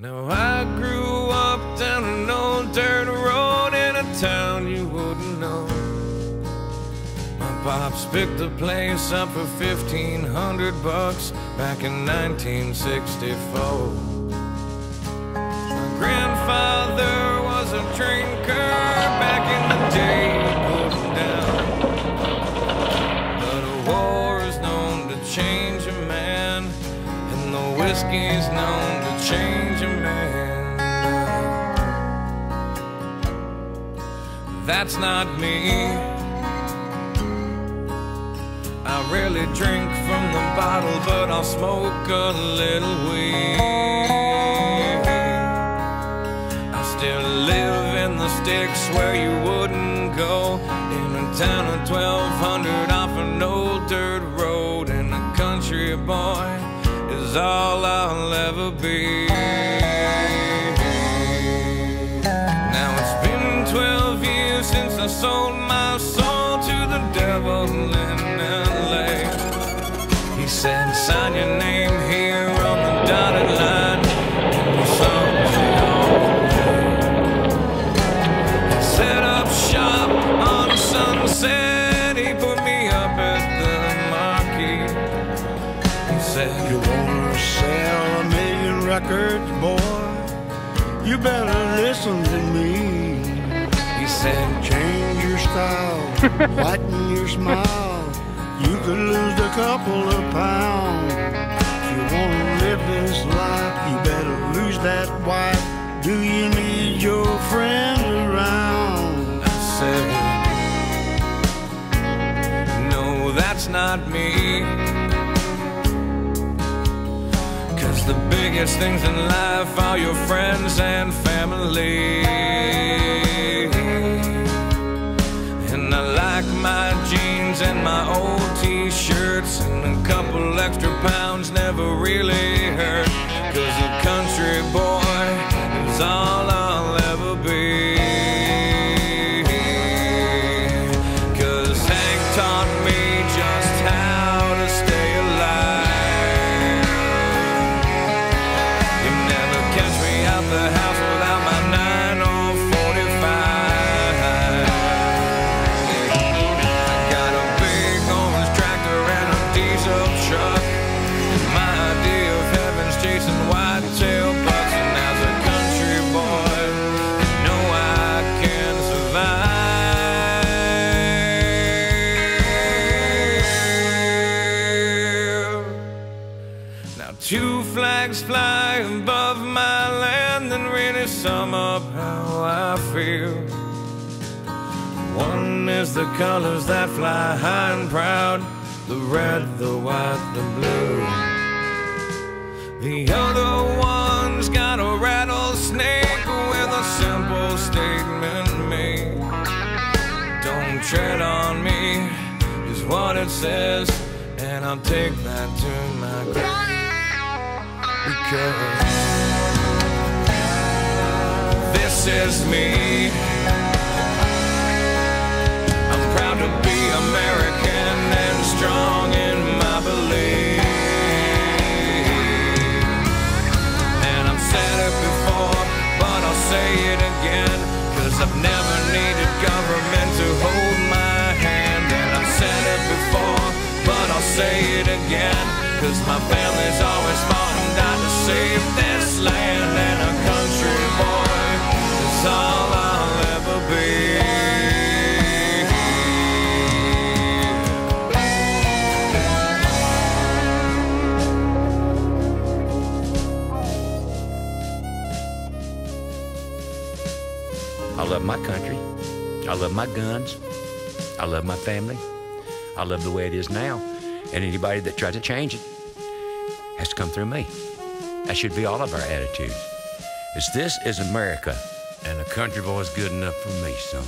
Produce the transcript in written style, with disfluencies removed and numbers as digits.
Now I grew up down an old dirt road in a town you wouldn't know. My pops picked the place up for $1,500 back in 1964. My grandfather was a drinker back in the day, he put him down. But a war is known to change a man, and the whiskey's known to change a man. That's not me. I rarely drink from the bottle, but I'll smoke a little weed. I still live in the sticks where you wouldn't go, in a town of 1,200 off an old dirt road, and a country boy is all I'll ever be. Now it's been 12 years since I sold my soul to the devil in LA. He said, sign your name here on the dotted line, and the songs they all play. He set up shop on Sunset, he put me up at the Marquee. He said, you wanna sell 1,000,000 records, boy? You better listen to me. He said, change your style, whiten your smile. You could lose a couple of pounds. If you wanna live this life, you better lose that wife. Do you need your friends around? I said, no, that's not me. 'Cause the biggest things in life are your friends and family. And I like my jeans and my old t-shirts, and a couple extra pounds never really hurt. 'Cause a country boy is all I'll ever be. 'Cause Hank taught me just how to stay alive. You never catch me out the house without my 9 or 45. I got a big orange tractor and a diesel truck, and my idea of heaven's chasing whitetail bucks. And as a country boy, you know I can survive. Now 2 flags fly above my land and really sum up how I feel. One is the colors that fly high and proud, the red, the white, the blue. The other one's got a rattlesnake with a simple statement made. Don't tread on me is what it says, and I'll take that to my grave. Because this is me. I'm proud to be American and strong in my belief. And I've said it before, but I'll say it again, 'cause I've never needed government to hold my hand. And I've said it before, but I'll say it again, 'cause my family's always fought and died to save this land. And a country boy is all I'll ever be. I love my country. I love my guns. I love my family. I love the way it is now. And anybody that tries to change it has to come through me. That should be all of our attitudes. This is America, and a country boy's good enough for me, son.